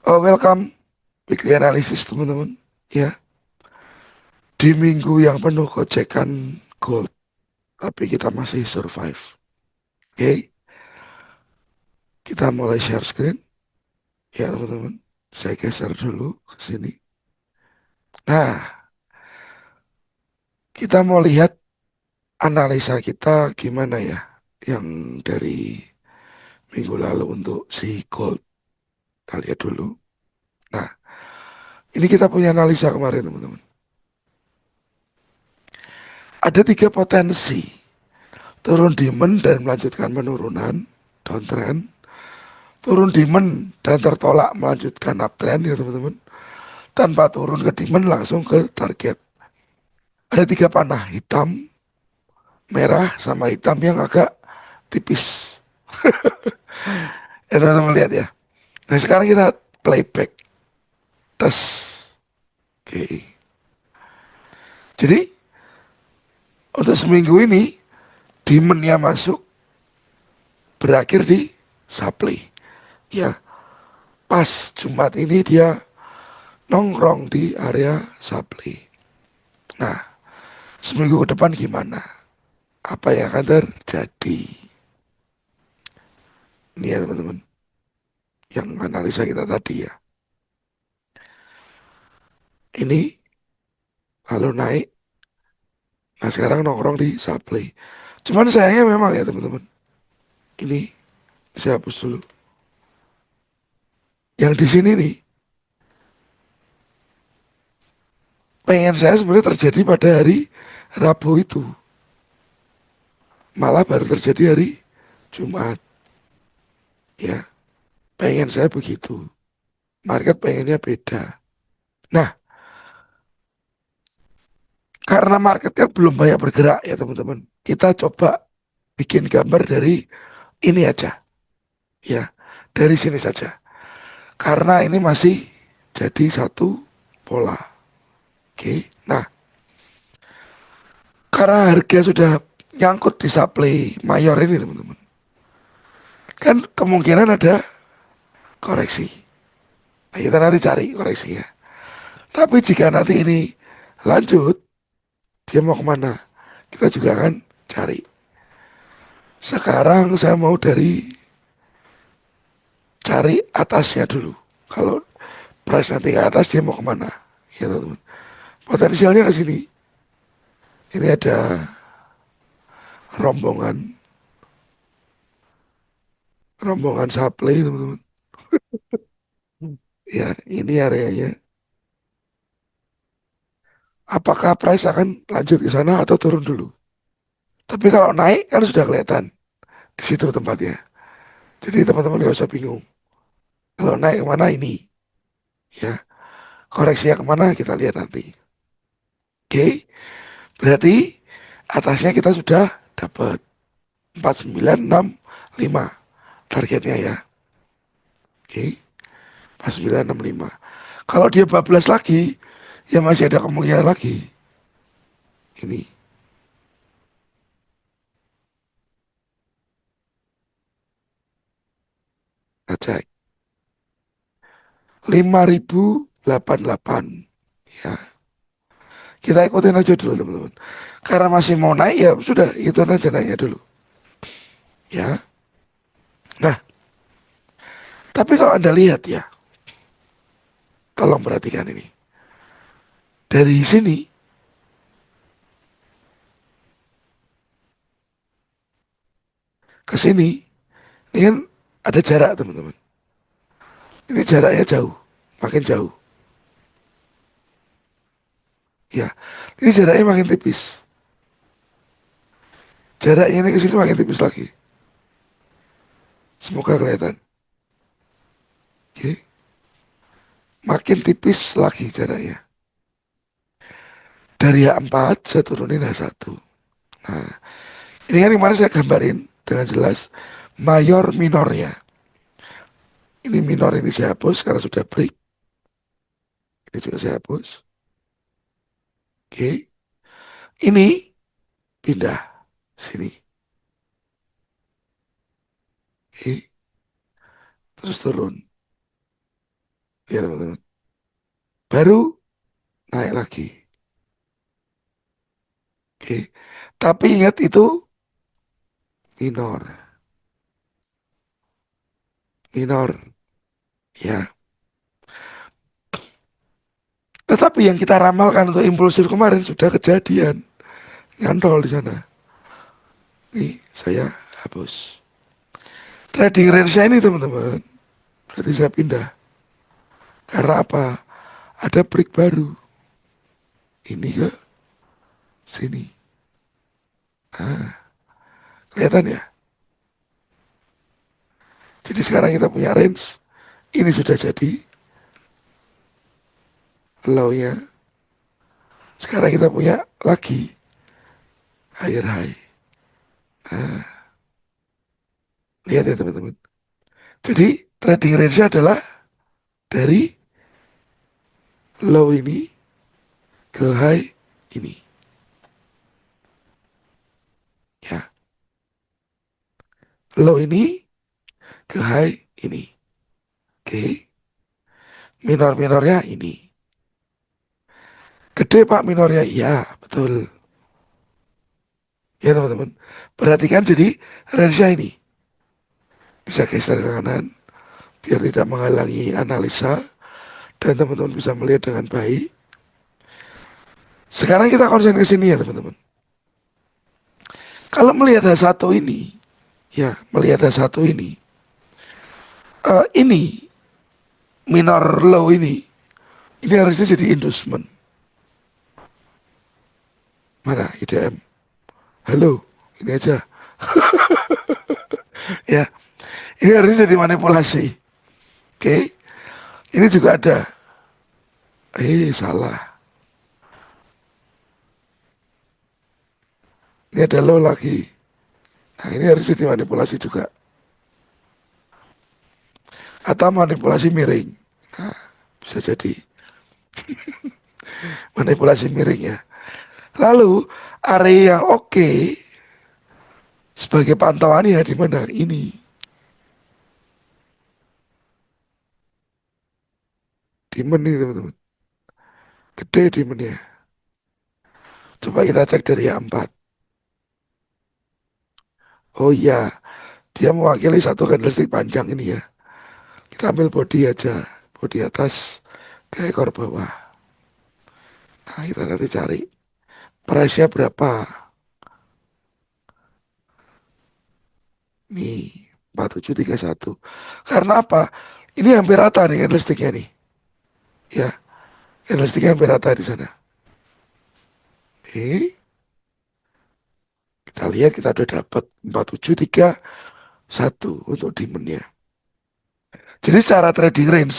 Oh, welcome weekly analysis teman-teman. Ya, di minggu yang penuh gocekan gold, tapi kita masih survive. Oke, kita mulai share screen. Ya teman-teman, saya geser dulu ke sini. Nah, kita mau lihat analisa kita gimana ya, yang dari minggu lalu untuk si gold. Kita lihat dulu. Nah, ini kita punya analisa kemarin teman-teman. Ada tiga potensi turun demand dan melanjutkan penurunan downtrend, turun demand dan tertolak melanjutkan uptrend ya teman-teman, tanpa turun ke demand langsung ke target. Ada tiga panah, hitam, merah, sama hitam yang agak tipis. Ya teman-teman lihat ya. Nah sekarang kita playback tes. Oke. Jadi untuk seminggu ini demandnya masuk, berakhir di supply. Ya, pas Jumat ini dia nongkrong di area supply. Nah, seminggu ke depan gimana? Apa yang akan terjadi? Ini ya teman-teman, yang analisa kita tadi ya. Ini lalu naik, nah sekarang nongkrong di supply. Cuman sayangnya memang ya teman-teman, ini saya hapus dulu. Yang di sini nih, pengen saya sebenarnya terjadi pada hari Rabu itu. Malah baru terjadi hari Jumat. Ya, pengen saya begitu. Market pengennya beda. Nah, karena marketnya belum banyak bergerak ya teman-teman. Kita coba bikin gambar dari ini aja. Ya, dari sini saja. Karena ini masih jadi satu pola. Oke. Nah, karena harga sudah nyangkut di supply mayor ini teman-teman. Kan kemungkinan ada koreksi. Nah, kita nanti cari koreksinya. Tapi jika nanti ini lanjut, dia mau kemana? Kita juga akan cari. Sekarang saya mau dari cari atasnya dulu. Kalau price nanti ke atas, dia mau kemana? Ya teman-teman. Potensialnya ke sini. Ini ada rombongan rombongan supply teman-teman. Ya, ini areanya. Apakah price akan lanjut ke sana atau turun dulu? Tapi kalau naik kan sudah kelihatan di situ tempatnya. Jadi teman-teman gak usah bingung. Kalau naik kemana ini, ya koreksinya kemana kita lihat nanti. Oke, berarti atasnya kita sudah dapat 4965 targetnya ya. Oke, 4965. Kalau dia bablas lagi, ya masih ada kemungkinan lagi. Ini kita cek 5088 ya. Kita ikutin aja dulu teman-teman. Karena masih mau naik ya sudah itu aja naiknya dulu. Ya. Nah, tapi kalau Anda lihat ya, tolong perhatikan ini. Dari sini ke sini, ini kan ada jarak teman-teman. Ini jaraknya jauh, makin jauh. Ya, ini jaraknya makin tipis. Jaraknya ini ke sini makin tipis lagi. Semoga kelihatan. Oke, makin tipis lagi jaraknya. Dari H4 saya turunin H1. Nah, ini kan kemarin saya gambarin dengan jelas mayor minornya. Ini minor ini saya hapus karena sudah break. Ini juga saya hapus. Oke, ini pindah sini. Oke, terus turun. Ya teman-teman. Baru naik lagi. Oke. Tapi ingat itu minor. Minor. Ya. Tetapi yang kita ramalkan untuk impulsif kemarin sudah kejadian. Nyantol di sana. Nih, saya hapus. Trading range ini teman-teman. Berarti saya pindah. Karena apa? Ada break baru. Ini ke sini. Kelihatan ya? Jadi sekarang kita punya range. Ini sudah jadi low-nya. Sekarang kita punya lagi higher high. Lihat ya teman-teman. Jadi trading range adalah dari low ini ke high ini. Ya, low ini ke high ini. Oke, minor-minornya ini. Gede pak minornya, iya betul. Ya teman-teman. Perhatikan jadi range ini. Bisa geser ke kanan biar tidak menghalangi analisa dan teman-teman bisa melihat dengan baik. Sekarang kita konsen ke sini ya teman-teman. Kalau melihat H1 ini, ya melihat H1 ini minor low ini harusnya jadi inducement. Mana IDM? Halo, ini aja. Ya, ini harusnya jadi manipulasi. Oke, ini juga ada. Salah. Ini ada low lagi. Nah, ini harus jadi manipulasi juga. Atau manipulasi miring. Bisa jadi manipulasi miring ya. Lalu area yang oke sebagai pantauan ya di mana ini demand nih teman-teman, gede demandnya. Coba kita cek dari yang 4. Oh iya, dia mewakili satu candlestick panjang ini ya. Kita ambil body aja, body atas ke ekor bawah. Nah kita nanti cari price-nya berapa. Nih 4731. Karena apa? Ini hampir rata nih candlesticknya nih. Ya, candlesticknya hampir rata di sana. Kita lihat kita udah dapat 4731 untuk demandnya. Jadi secara trading range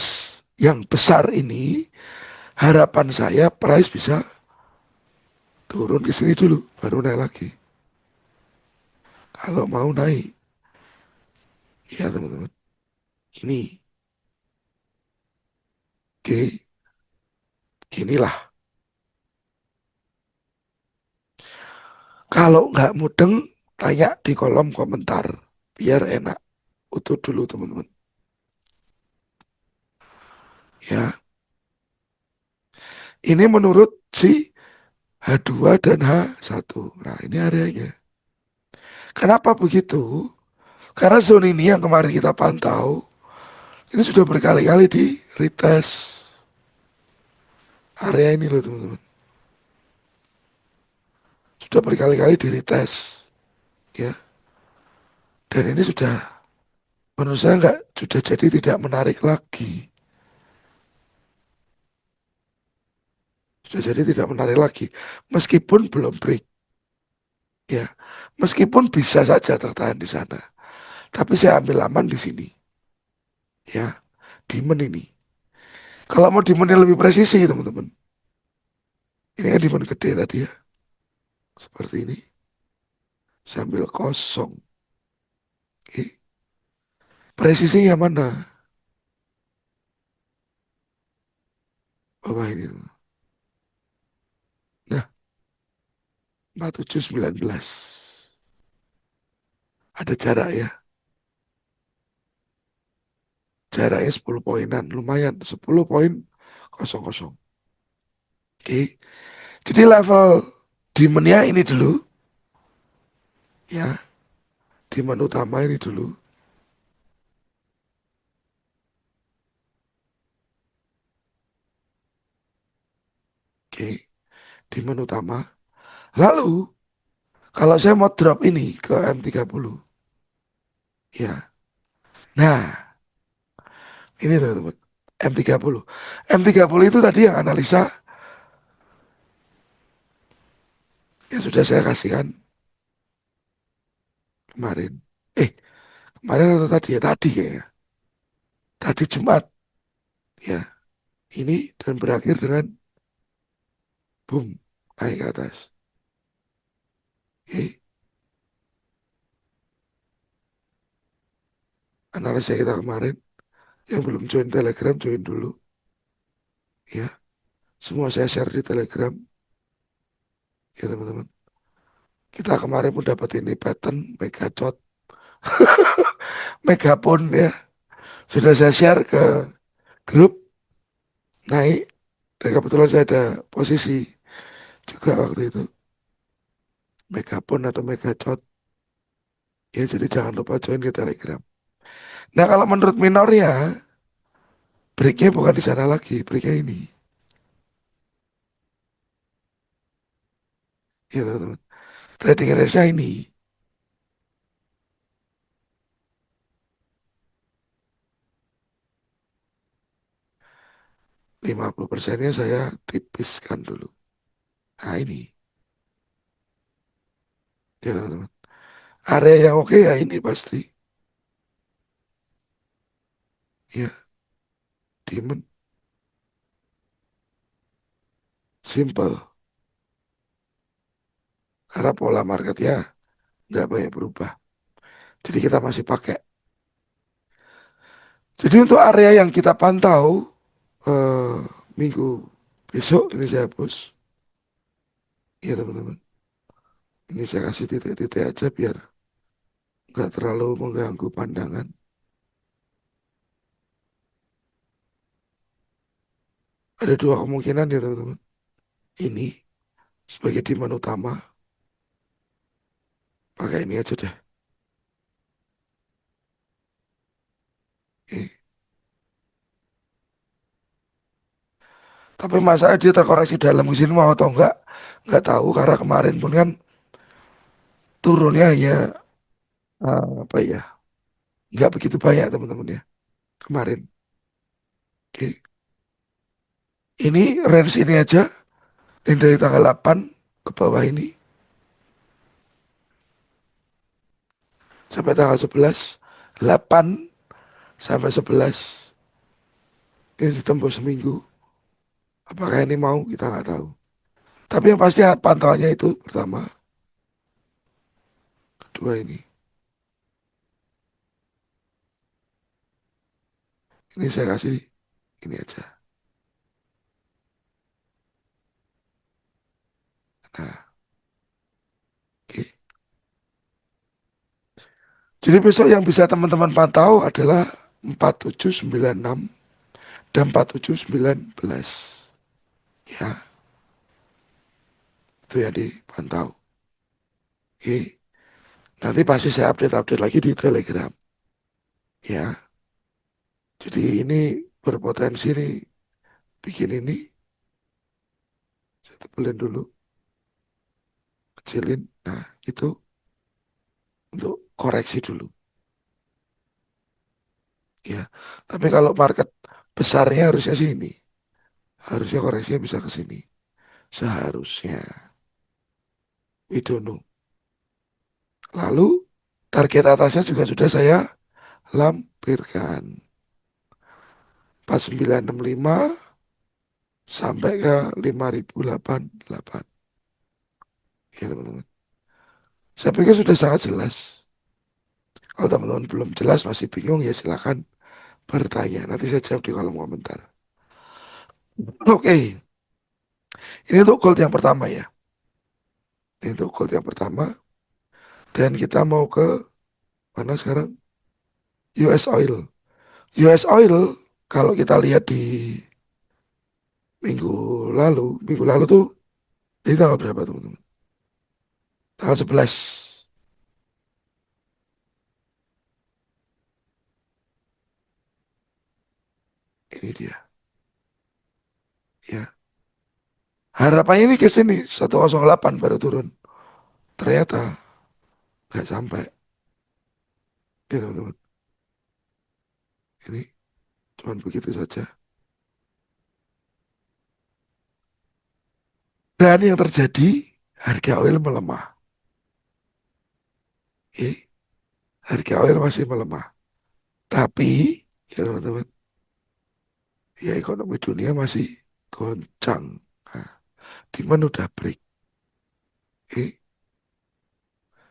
yang besar ini, harapan saya price bisa turun ke sini dulu, baru naik lagi. Kalau mau naik, ya teman-teman, ini, oke, ginilah. Kalau nggak mudeng, tanya di kolom komentar, biar enak. Utuh dulu teman-teman. Ya, ini menurut si H2 dan H1. Nah, ini areanya. Kenapa begitu? Karena zone ini yang kemarin kita pantau, ini sudah berkali-kali di retest area ini loh teman-teman. Sudah berkali-kali di retest, ya. Dan ini sudah, menurut saya nggak, sudah jadi tidak menarik lagi. Sudah jadi tidak menarik lagi. Meskipun belum break, ya. Meskipun bisa saja tertahan di sana. Tapi saya ambil aman di sini, ya. Demand ini. Kalau mau demand yang lebih presisi teman-teman. Ini kan demand gede tadi ya. Seperti ini. Sambil kosong. Oke. Presisinya mana? Bawah ini. Nah, 4719. Ada jarak ya. Jaraknya 10 poinan, lumayan. 10 poin kosong kosong. Oke. Jadi level demandnya ini dulu, ya. Demand utama ini dulu. Oke. Demand utama. Lalu, kalau saya mau drop ini ke M30, ya. Nah, ini teman-teman. M30. M30 itu tadi yang analisa yang sudah saya kasihkan kemarin. Eh, kemarin atau tadi ya? Tadi kayaknya. Tadi Jumat. Ya, ini dan berakhir dengan boom, naik ke atas. Oke, analisa kita kemarin. Yang belum join Telegram, join dulu. Ya, semua saya share di Telegram. Ya teman-teman. Kita kemarin pun dapat ini pattern megachot, megapon ya. Sudah saya share ke grup, naik. Dan kebetulan saya ada posisi juga waktu itu. Megapon atau megachot. Ya, jadi jangan lupa join ke Telegram. Nah, kalau menurut minor ya, breaknya bukan di sana lagi, breaknya ini. Ya teman-teman. Trading range ini 50%-nya saya tipiskan dulu. Nah ini, ya teman-teman. Area yang oke ya ini pasti. Ya, demand, simple. Karena pola marketnya nggak banyak berubah. Jadi kita masih pakai. Jadi untuk area yang kita pantau eh, minggu besok ini saya hapus. Ya teman-teman. Ini saya kasih titik-titik aja biar nggak terlalu mengganggu pandangan. Ada dua kemungkinan ya teman-teman. Ini sebagai demand utama, pakai ini aja deh. Oke. Tapi masalah dia terkoreksi dalam mesin mau atau enggak tahu karena kemarin pun kan turunnya hanya apa ya, nggak begitu banyak teman-teman ya kemarin. Oke. Ini range ini aja yang dari tanggal 8 ke bawah ini sampai tanggal 11, 8 sampai 11 ini ditembus seminggu. Apakah ini mau kita nggak tahu. Tapi yang pasti pantauannya itu pertama, kedua ini saya kasih ini aja. Nah, oke. Jadi besok yang bisa teman-teman pantau adalah 4796 dan 4719. Ya, itu yang dipantau. Oke. Nanti pasti saya update-update lagi di Telegram. Ya, jadi ini berpotensi nih bikin ini. Saya tebelin dulu, kecilin. Nah, itu untuk koreksi dulu. Ya, tapi kalau market besarnya harusnya sini. Harusnya koreksinya bisa ke sini. Seharusnya. We don't know. Lalu target atasnya juga sudah saya lampirkan. 4965 sampai ke 5088. Ya teman-teman. Saya pikir sudah sangat jelas. Kalau teman-teman belum jelas masih bingung ya silakan bertanya. Nanti saya jawab di kolom komentar. Oke, ini untuk gold yang pertama ya. Ini untuk gold yang pertama. Dan kita mau ke mana sekarang? US oil. US Oil kalau kita lihat di minggu lalu tuh di tanggal berapa teman-teman? Tanggal 11. Ini dia. Ya. Harapannya ini ke sini 108 baru turun. Ternyata nggak sampai. Ya teman-teman. Ini cuman begitu saja. Dan yang terjadi harga oil melemah. Oke, harga oil masih melemah. Tapi ya teman-teman, ya ekonomi dunia masih goncang. Nah, demand udah break. Oke,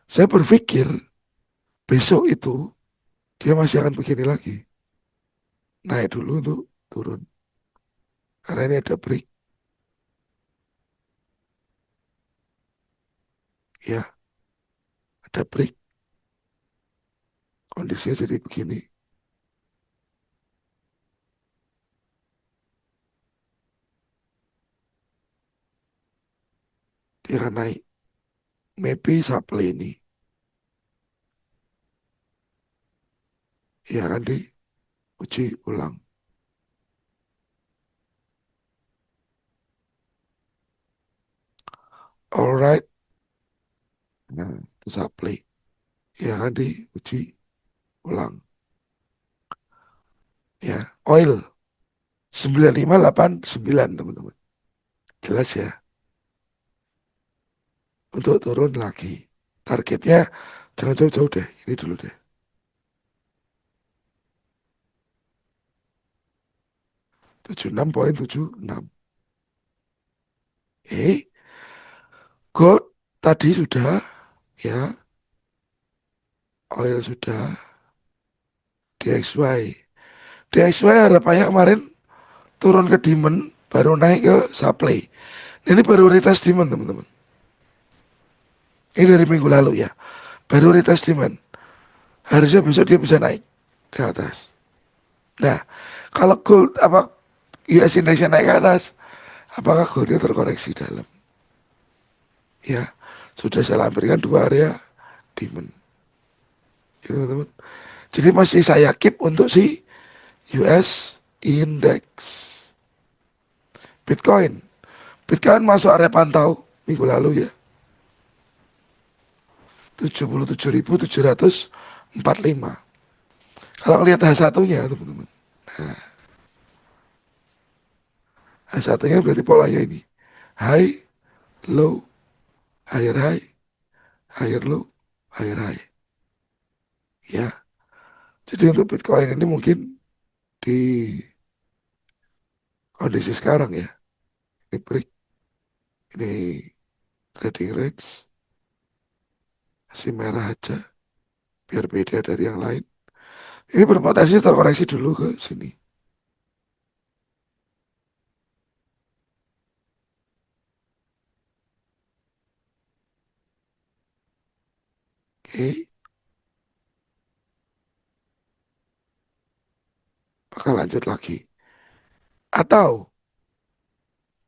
saya berpikir besok itu dia masih akan begini lagi. Naik dulu untuk turun. Karena ini ada break. Ya, ada break. Kondisinya jadi begini. Dia akan naik. Maybe supply ini. Ya akan diuji ulang. Alright. Nah, itu supply. Ya akan diuji ulang. Ya, oil 9589 teman-teman. Jelas ya. Untuk turun lagi. Targetnya jangan jauh-jauh deh. Ini dulu deh. 76,76. Gold tadi sudah ya. Oil sudah. DXY. DXY harapannya kemarin turun ke demand baru naik ke supply. Nah, ini baru retest demand teman-teman. Ini dari minggu lalu ya. Baru retest demand. Harusnya besok dia bisa naik ke atas. Nah, kalau gold apa US index naik ke atas, apakah goldnya terkoreksi dalam? Ya, sudah saya lampirkan dua area demand. Gitu, teman-teman. Jadi masih saya keep untuk si US index. Bitcoin. Bitcoin masuk area pantau minggu lalu ya. 77.745. Kalau lihat H1-nya teman-teman. H1-nya berarti polanya ini. High, low, higher, higher low, higher high. Ya, jadi untuk Bitcoin ini mungkin di kondisi sekarang ya, ini break, ini trading range, masih merah aja, biar beda dari yang lain. Ini berpotensi terkoreksi dulu ke sini. Oke, bakal lanjut lagi. Atau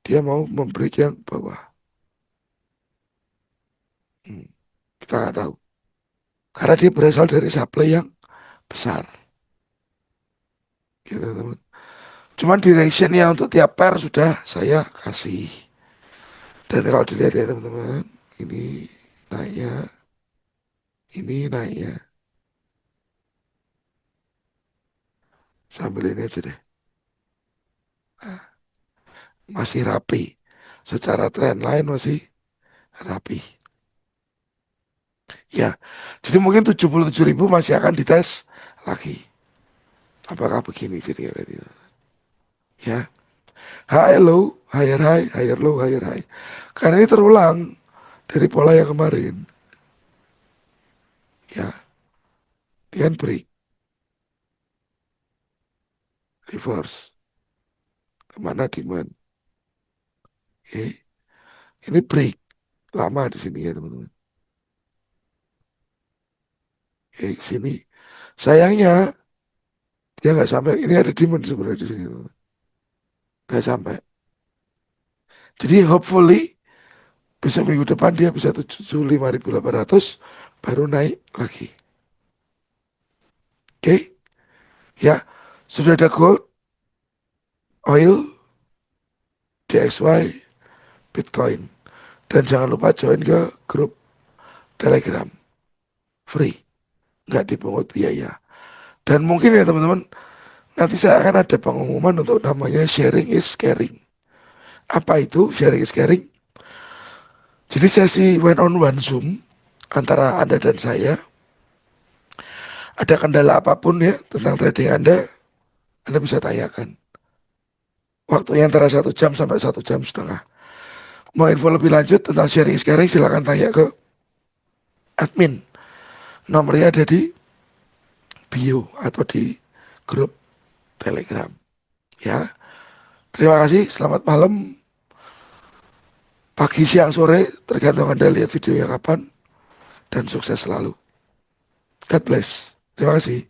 dia mau membreak yang bawah. Hmm, kita nggak tahu. Karena dia berasal dari supply yang besar. Gitu teman. Cuman directionnya untuk tiap pair sudah saya kasih. Dan kalau dilihat ya teman-teman, ini naiknya, ini naiknya. Sambil ini aja deh. Masih rapi. Secara trend line masih rapi. Ya, jadi mungkin 77.000 masih akan dites lagi. Apakah begini jadi berarti itu? Ya, high low, higher low, higher high. Karena ini terulang dari pola yang kemarin. Ya, dia kan break, reverse. Kemana demand? Oke, ini break. Lama di sini ya teman-teman. Oke, sini. Sayangnya Dia nggak sampai, ini ada demand sebenarnya di sini. Nggak sampai. Jadi hopefully besok minggu depan dia bisa 75.800 baru naik lagi. Oke, ya sudah ada gold, oil, DXY, Bitcoin. Dan jangan lupa join ke grup Telegram. Free, nggak dipungut biaya. Dan mungkin ya teman-teman, nanti saya akan ada pengumuman untuk namanya sharing is caring. Apa itu sharing is caring? Jadi sesi one on one Zoom antara Anda dan saya. Ada kendala apapun ya tentang trading Anda bisa tanyakan. Waktunya antara 1 jam sampai 1 jam setengah. Mau info lebih lanjut tentang sharing is caring silahkan tanya ke admin. Nomornya ada di bio atau di grup Telegram. Ya, terima kasih. Selamat malam, pagi, siang, sore, tergantung Anda lihat videonya kapan. Dan sukses selalu. God bless. Terima kasih.